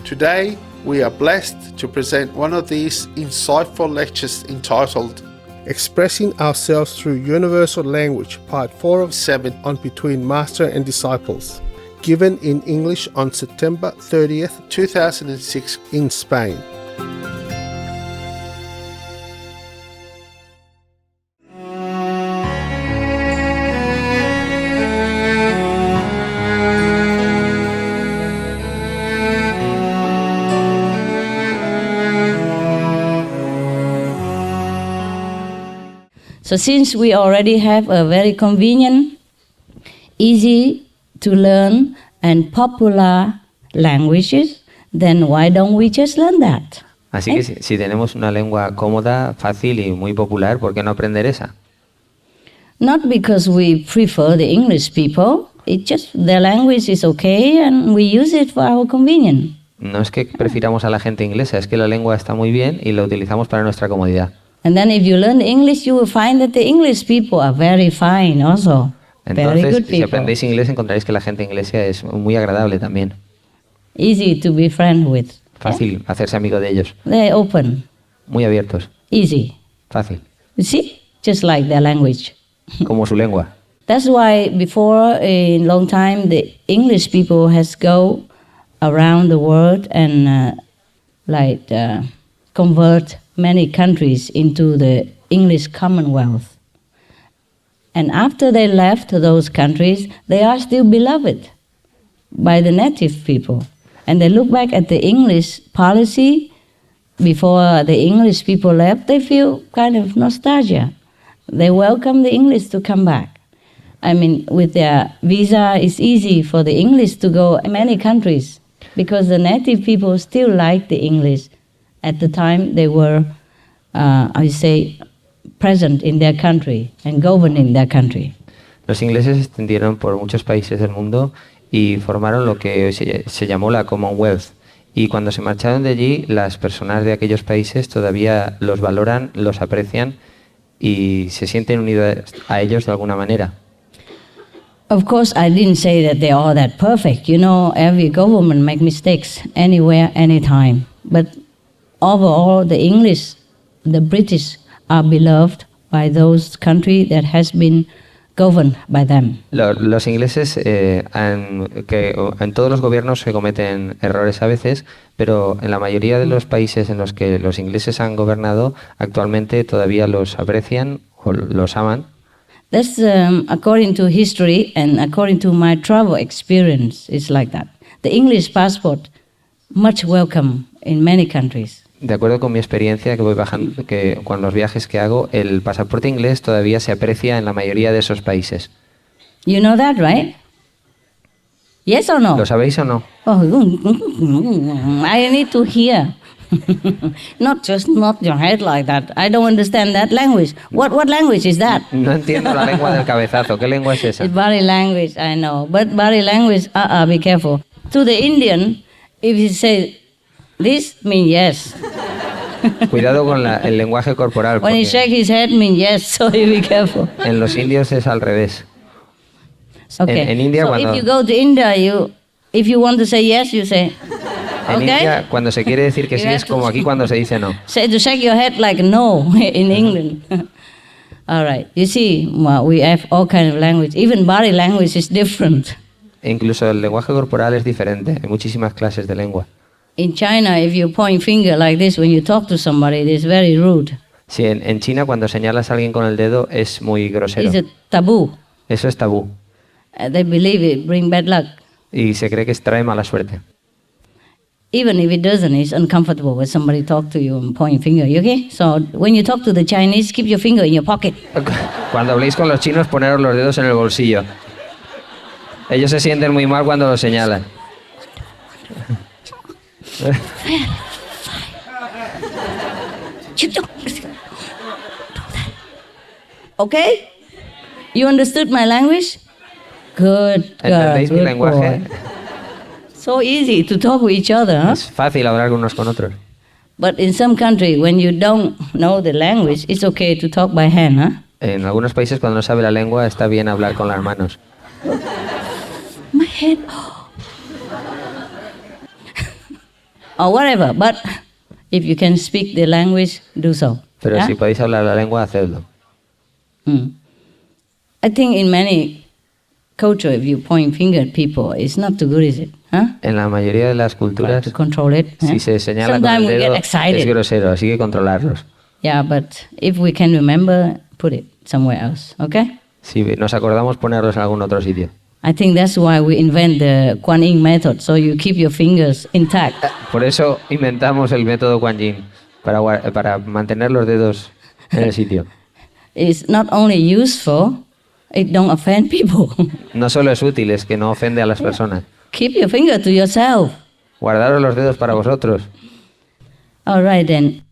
Today, we are blessed to present one of these insightful lectures entitled Expressing Ourselves Through Universal Language, Part 4 of 7 on Between Master and Disciples, given in English on September 30th, 2006 in Spain. So since we already have a very convenient, easy to learn and popular languages, then why don't we just learn that? Así que si tenemos una lengua cómoda, fácil y muy popular, ¿por qué no aprender esa? Not because we prefer the English people, it's just their language is okay and we use it for our convenience. No es que prefiramos a la gente inglesa, es que la lengua está muy bien y la utilizamos para nuestra comodidad. And then if you learn English, you will find that the English people are very fine also. Very Entonces, good si people. aprendéis inglés, encontraréis que la gente inglesa es muy agradable también. Easy to be friend with. Fácil hacerse amigo de ellos. They're open, Muy abiertos. easy. Fácil. You see? Just like their language. Como su lengua. That's why before a long time the English people has go around the world and convert many countries into the English Commonwealth. And after they left those countries, they are still beloved by the native people. And they look back at the English policy before the English people left, they feel kind of nostalgia. They welcome the English to come back. I mean, with their visa, it's easy for the English to go in many countries because the native people still like the English at the time they were, present in their country and governing their country. Los ingleses se extendieron por muchos países del mundo y formaron lo que se llamó la Commonwealth. Y cuando se marcharon de allí, las personas de aquellos países todavía los valoran, los aprecian y se sienten unidos a ellos de alguna manera. Of course, I didn't say that they're all that perfect. You know, every government make mistakes anywhere, anytime. But overall, the English, the British are beloved by those countries that has been governed by them. Los ingleses, en todos los gobiernos se cometen errores a veces, pero en la mayoría de los países en los que los ingleses han gobernado, actualmente todavía los aprecian o los aman. That's according to history and according to my travel experience, it's like that. The English passport, much welcome in many countries. De acuerdo con mi experiencia que voy bajando, que con los viajes que hago, el pasaporte inglés todavía se aprecia en la mayoría de esos países. You know that, right? Yes or no? ¿Lo sabéis o no? Oh, I need to hear. Not just nod your head like that. I don't understand that language. What language is that? No entiendo la lengua del cabezazo. ¿Qué lengua es esa? It's body language, I know. But body language, be careful. To the Indian, if he say this, mean yes. Cuidado con el lenguaje corporal. When he shake his head, mean yes, so you be careful. En los indios es al revés. Okay. En India, so cuando... if you go to India, if you want to say yes, you say... En Okay? India, cuando se quiere decir que sí, es como aquí cuando se dice no. Say to shake your head like no in England. All right. You see, well, we have all kind of language. Even body language is different. E incluso el lenguaje corporal es diferente. Hay muchísimas clases de lengua. In China, if you point finger like this when you talk to somebody, it is very rude. Sí, en China cuando señalas a alguien con el dedo es muy grosero. It's a taboo. Eso es tabú. They believe it bring bad luck. Y se cree que trae mala suerte. Even if it doesn't, it's uncomfortable when somebody talk to you and point finger. You okay? So when you talk to the Chinese, keep your finger in your pocket. Cuando habléis con los chinos, poneros los dedos en el bolsillo. Ellos se sienten muy mal cuando los señalan. Okay? You understood my language? Good. ¿Entendéis mi lenguaje? So easy to talk with each other, huh? Es fácil hablar unos con otros. But in some country, when you don't know the language, it's okay to talk by hand, huh? En algunos países, cuando no sabe la lengua, está bien hablar con las manos. My head. or whatever. But if you can speak the language, do so. Pero Yeah? si podéis hablar la lengua, hacedlo. I think in many culture, if you point finger at people, it's not too good, is it? Huh? En la mayoría de las Try culturas, to control it. si se señala con Sometimes el we dedo, get excited. es grosero, así que controlarlos. Yeah, but if we can remember, put it somewhere else, okay? Si nos acordamos, ponerlos en algún otro sitio. I think that's why we invent the Guanyin method, so you keep your fingers intact. Por eso inventamos el método Kuan Yin, para mantener los dedos en el sitio. It's not only useful, it don't offend people. No solo es útil, es que no ofende a las personas. Keep your finger to yourself. Guardaros los dedos para vosotros. All right then.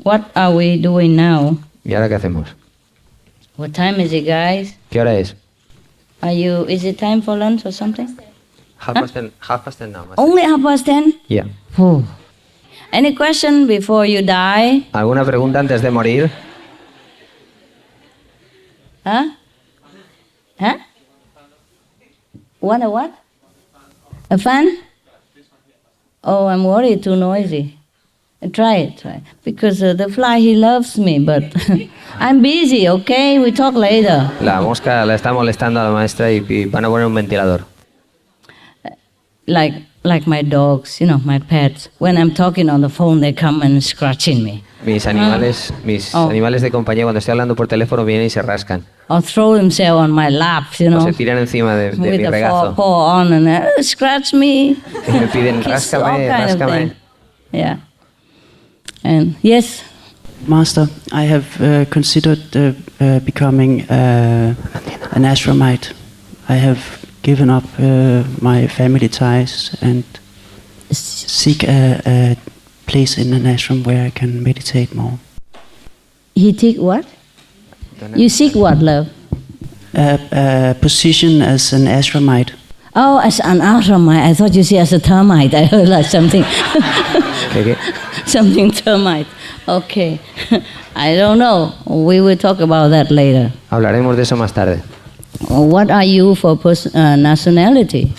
What are we doing now? ¿Y ahora qué hacemos? What time is it, guys? ¿Qué hora es? Is it time for lunch or something? Half past 10 now. Only 10:30? Yeah. Whew. Any question before you die? ¿Alguna pregunta antes de morir? Huh? Huh? Want a what? A fan? Oh, I'm worried, too noisy. Try it. Because the fly, he loves me, but I'm busy, okay? We talk later. La mosca la está molestando a la maestra y van a poner un ventilador. Like my dogs, my pets. When I'm talking on the phone, they come and scratching me. Mis animales de compañía, cuando estoy hablando por teléfono, vienen y se rascan. Or throw themselves on my lap, O se tiran encima de mi with the regazo. paw on and scratch me. Y me piden, Kiss, all ráscame, kind of ráscame. thing. Yeah. And yes, Master, I have considered becoming an ashramite. I have given up my family ties and seek a place in an ashram where I can meditate more. he take what? You seek what, love? A position as an ashramite. Oh, as an ashramite. I thought you said as a termite. I heard like something. ¿Qué? Something termite. Okay. I don't know. We will talk about that later. Hablaremos de eso más tarde. What are you for nationality?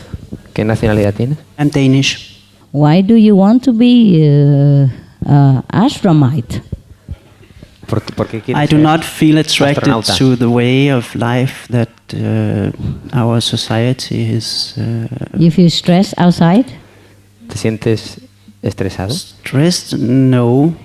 ¿Qué nacionalidad tienes? I'm Danish. Why do you want to be ashramite? ¿Por qué quieres I do ser not feel attracted astronauta? to the way of life that our society is You feel stressed outside? ¿Te sientes estresado? stressed. No.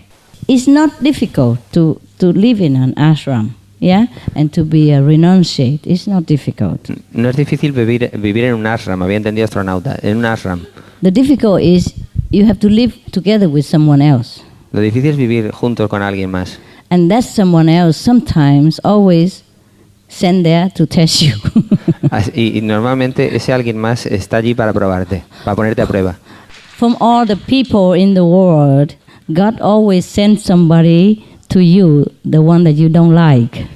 It's not difficult to live in an ashram, yeah, and to be a renunciate. It's not difficult. No es difícil vivir en un ashram, había entendido astronauta, en un ashram. The difficult is you have to live together with someone else. Lo difícil es vivir juntos con alguien más. And that someone else sometimes always sent there to test you. Y normalmente ese alguien más está allí para probarte, para ponerte a prueba. From all the people in the world, God always sends somebody to you, the one that you don't like.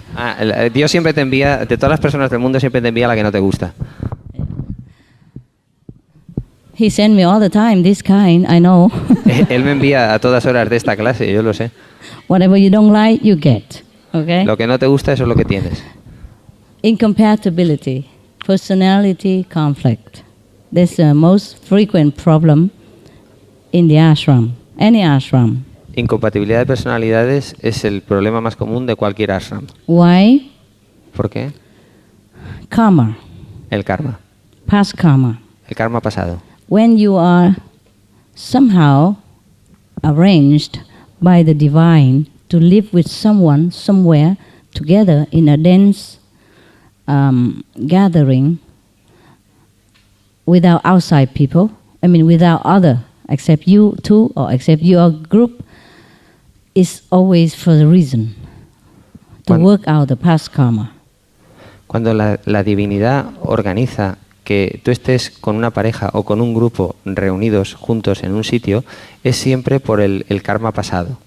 Dios siempre te envía, de todas las personas del mundo, siempre te envía a la que no te gusta. He sent me all the time, this kind, I know. Él me envía a todas horas de esta clase, yo lo sé. Whatever you don't like, you get. Okay? Lo que no te gusta, eso es lo que tienes. Incompatibility, personality conflict. That's the most frequent problem in the ashram, any ashram. Incompatibilidad de personalidades es el problema más común de cualquier ashram. Why? ¿Por qué? Karma, El karma. past karma. El karma pasado. When you are somehow arranged by the divine to live with someone somewhere together in a dense gathering without outside people, without other, except you two or except your group, is always for the reason to work out the past karma. Cuando la divinidad organiza que tú estés con una pareja o con un grupo reunidos juntos en un sitio, es siempre por el karma pasado.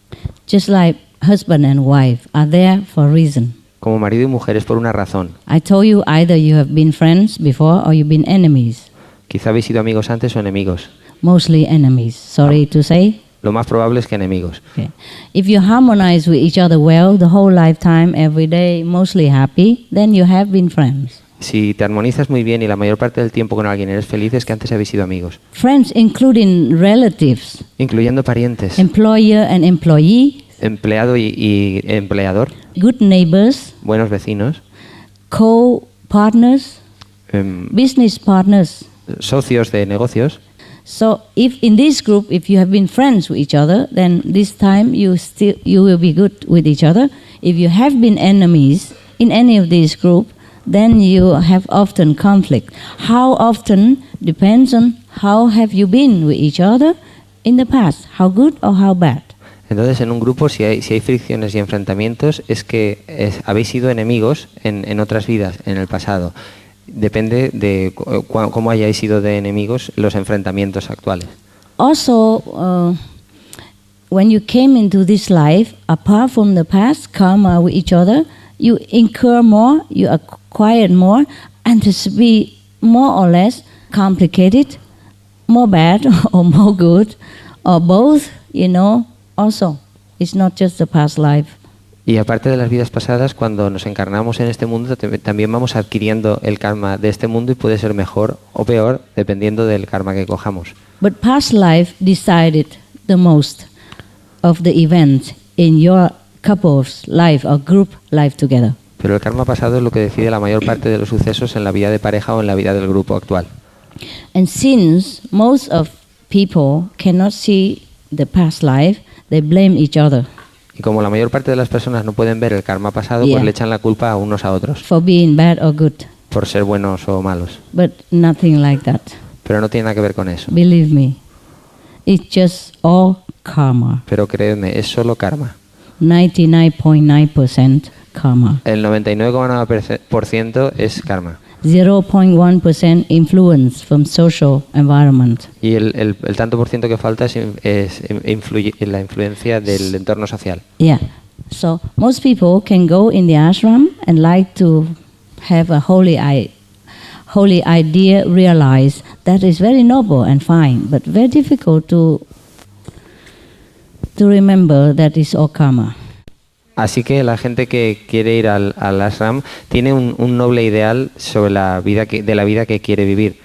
Just like husband and wife are there for a reason. Como marido y mujer es por una razón. I told you either you have been friends before or you've been enemies. Quizá habéis sido amigos antes o enemigos. Mostly enemies, sorry to say. Lo más probable es que enemigos. Okay. If you harmonize with each other well the whole lifetime, every day, mostly happy, then you have been friends. Si te armonizas muy bien y la mayor parte del tiempo con alguien eres feliz, es que antes habéis sido amigos. Friends including relatives, Incluyendo parientes, employer and employee, empleado y empleador, good neighbors, buenos vecinos, co-partners, business partners. socios de negocios. So if in this group, if you have been friends with each other, then this time you will be good with each other. If you have been enemies in any of these group, then you have often conflict. How often depends on how have you been with each other in the past, how good or how bad. Entonces, en un grupo, si hay fricciones y enfrentamientos, es que habéis sido enemigos en otras vidas, en el pasado. Depende de cómo hayáis sido de enemigos los enfrentamientos actuales. Also, when you came into this life, apart from the past karma with each other, you incur more, you acquire more, and this be more or less complicated, more bad or more good, or both, also. It's not just the past life. Y aparte de las vidas pasadas, cuando nos encarnamos en este mundo, también vamos adquiriendo el karma de este mundo y puede ser mejor o peor dependiendo del karma que cojamos. But past life decided the most of the events in your couple's life or group life together. Pero el karma pasado es lo que decide la mayor parte de los sucesos en la vida de pareja o en la vida del grupo actual. And since most of people cannot see the past life, they blame each other. Y como la mayor parte de las personas no pueden ver el karma pasado, pues le echan la culpa a unos a otros. For being bad or good. Por ser buenos o malos. But nothing like that. Pero no tiene nada que ver con eso. Believe me. It's just all karma. Pero créedme, es solo karma. 99.9% karma. El 99,9% es karma. 0.1% influence from social environment. Y el tanto por ciento que falta es la influencia del entorno social. Yeah. So most people can go in the ashram and like to have a holy idea realized. That is very noble and fine, but very difficult to remember that is all karma. Así que la gente que quiere ir al ashram tiene un noble ideal sobre la vida de la vida que quiere vivir,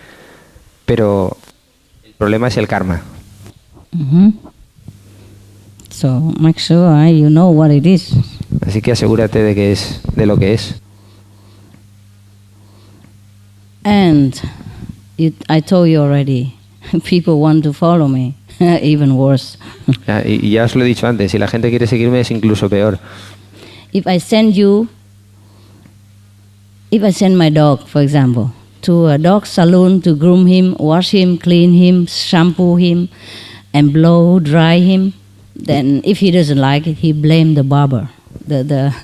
pero el problema es el karma. So make sure you know what it is. Así que asegúrate de lo que es. And I told you already, people want to follow me. Even worse. Y ya os lo he dicho antes, si la gente quiere seguirme es incluso peor. If I send my dog, for example, to a dog salon to groom him, wash him, clean him, shampoo him, and blow dry him, then if he doesn't like it, he blame the barber, the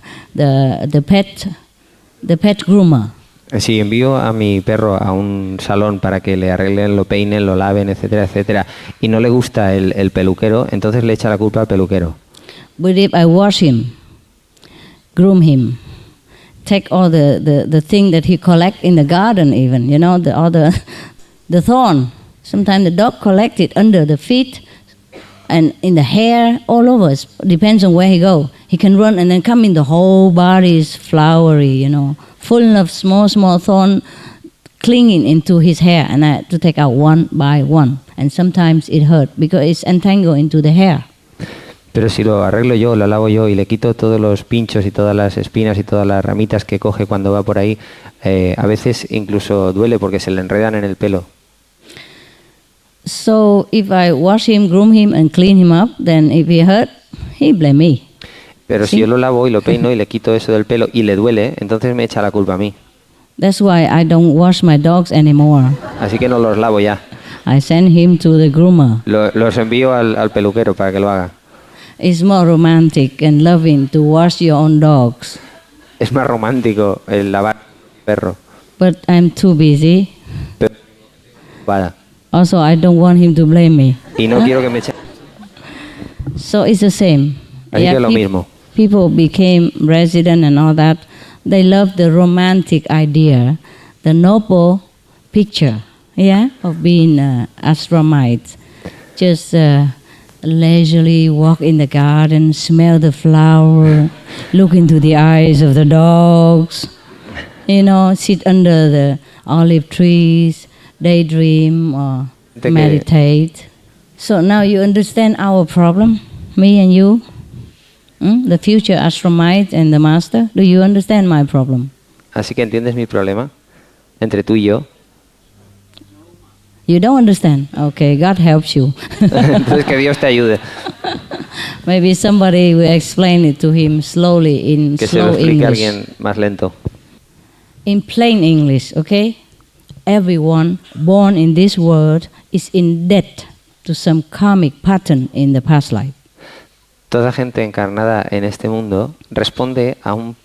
pet groomer. Si envío a mi perro a un salón para que le arreglen, lo peinen, lo laven, etcétera, etcétera, y no le gusta el peluquero, entonces le echa la culpa al peluquero. But if I wash him, groom him, take all the thing that he collect in the garden even, the thorn. Sometimes the dog collect it under the feet and in the hair, all over. It depends on where he go. He can run and then come in, the whole body is flowery, full of small thorn clinging into his hair, and I had to take out one by one. And sometimes it hurt because it's entangled into the hair. Pero si lo arreglo yo, lo lavo yo y le quito todos los pinchos y todas las espinas y todas las ramitas que coge cuando va por ahí, a veces incluso duele porque se le enredan en el pelo. So if I wash him, groom him and clean him up, then if he hurt, he blame me. Pero si yo lo lavo y lo peino y le quito eso del pelo y le duele, entonces me echa la culpa a mí. That's why I don't wash my dogs anymore. Así que no los lavo ya. I send him to the groomer. Los envío al peluquero para que lo haga. It's more romantic and loving to wash your own dogs. Es más romántico el lavar perro. But I'm too busy. Pero, vaya. Also, I don't want him to blame me. Y no quiero que me eche. So it's the same. Así que es lo mismo. People became resident and all that. They love the romantic idea, the noble picture, of being ashramite. Just leisurely walk in the garden, smell the flower, look into the eyes of the dogs. Sit under the olive trees, daydream or meditate. So now you understand our problem, me and you, the future ashramite and the master. Do you understand my problem? Así que entiendes mi problema entre tú y yo. You don't understand? Okay, God helps you. Entonces que Dios te ayude. Maybe somebody will explain it to him slowly in Que se lo slow explique a English. alguien más lento. In plain English, okay? Everyone born in this world is in debt to some karmic pattern in the past life. Toda gente encarnada en este mundo responde a un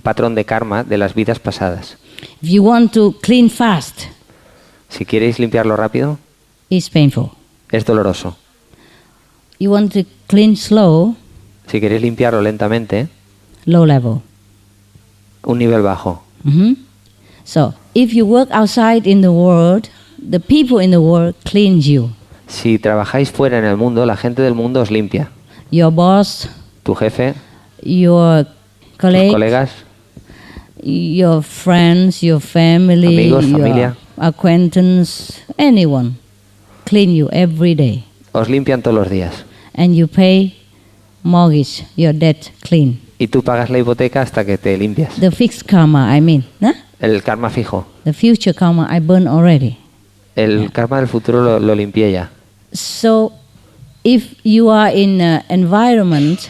patrón de karma de las vidas pasadas. If you want to clean fast, Si queréis limpiarlo rápido, it's painful. es doloroso. You want to clean slow, Si queréis limpiarlo lentamente, low level. un nivel bajo. So, if you work outside in the world, the people in the world cleanse you. Si trabajáis fuera en el mundo, la gente del mundo os limpia. Your boss, Tu jefe, your tus colleague, colegas, your friends, your family, Amigos, your familia. acquaintance, anyone, clean you every day. os limpian todos los días. And you pay mortgage, your debt clean. Y tú pagas la hipoteca hasta que te limpias. The fixed karma, I mean. Huh? El karma fijo. The future karma I burn already. El karma del futuro lo limpié ya. So, if you are in an environment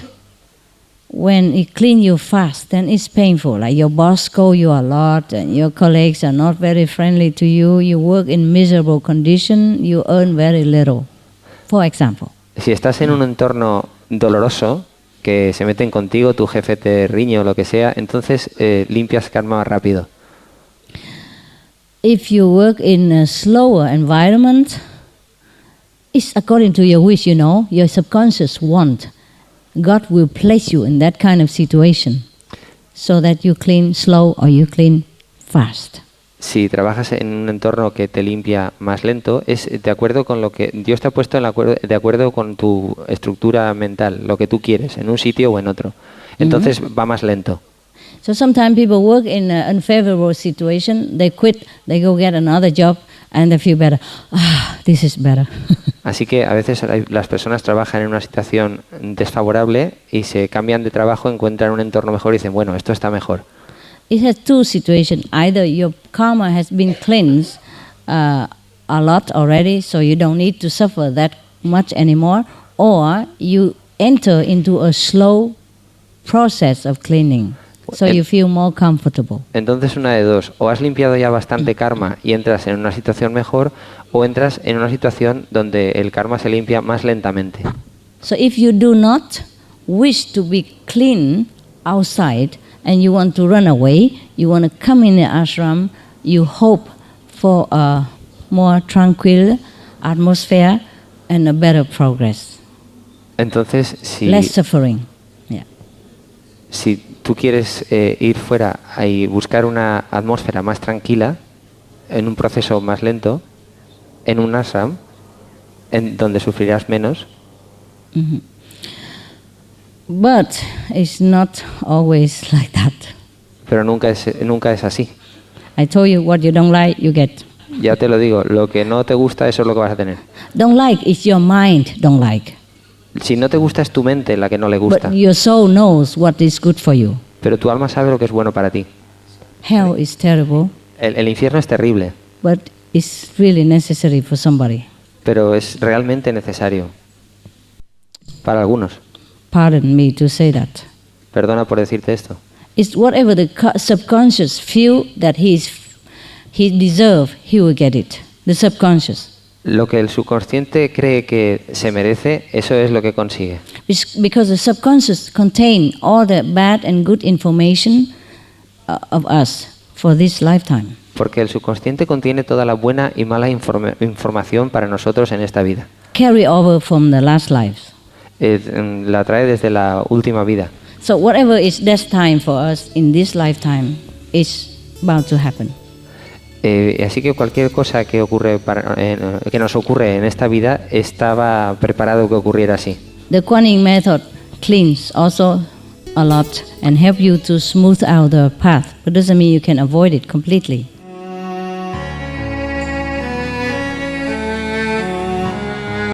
when it clean you fast, then it's painful. Like your boss scold you a lot, and your colleagues are not very friendly to you. You work in miserable condition. You earn very little. For example. Si estás en un entorno doloroso, que se meten contigo, tu jefe te riñe o lo que sea, entonces limpias karma más rápido. If you work in a slower environment, it's according to your wish, your subconscious want. God will place you in that kind of situation so that you clean slow or you clean fast. Si trabajas en un entorno que te limpia más lento, es de acuerdo con lo que Dios te ha puesto de acuerdo con tu estructura mental, lo que tú quieres, en un sitio o en otro. Entonces va más lento. So sometimes people work in an unfavorable situation, they quit, they go get another job, and they feel better. This is better. Así que a veces las personas trabajan en una situación desfavorable y se cambian de trabajo, encuentran un entorno mejor y dicen, bueno, esto está mejor. It has two situations. Either your karma has been cleansed a lot already, so you don't need to suffer that much anymore, or you enter into a slow process of cleaning, so you feel more comfortable. Entonces una de dos, o has limpiado ya bastante karma y entras en una situación mejor, o entras en una situación donde el karma se limpia más lentamente. So if you do not wish to be clean outside, and you want to run away, you want to come in the ashram, you hope for a more tranquil atmosphere and a better progress. Entonces, Less suffering. Yeah. Si tú quieres ir fuera y buscar una atmósfera más tranquila, en un proceso más lento, en un ashram, en donde sufrirás menos. But it's not always like that. Pero nunca es así. I told you what you don't like, you get. Ya te lo digo, lo que no te gusta, eso es lo que vas a tener. Don't like, it's your mind don't like. Si no te gusta, es tu mente la que no le gusta. But your soul knows what is good for you. Pero tu alma sabe lo que es bueno para ti. Hell is terrible, El infierno es terrible, but it's really necessary for somebody. pero es realmente necesario para algunos. Pardon me to say that. Perdona por decirte esto. It's whatever the subconscious feel that he deserve, he will get it. The subconscious. Lo que el subconsciente cree que se merece, eso es lo que consigue. Because the subconscious contain all the bad and good information of us for this lifetime. Porque el subconsciente contiene toda la buena y mala información para nosotros en esta vida. Carry over from the last lives. La trae desde la última vida. So whatever is destined for us in this lifetime is bound to happen. Así que cualquier cosa que que nos ocurre en esta vida estaba preparado que ocurriera así. The Kuan Yin method cleans also a lot and help you to smooth out the path. But doesn't mean you can avoid it completely.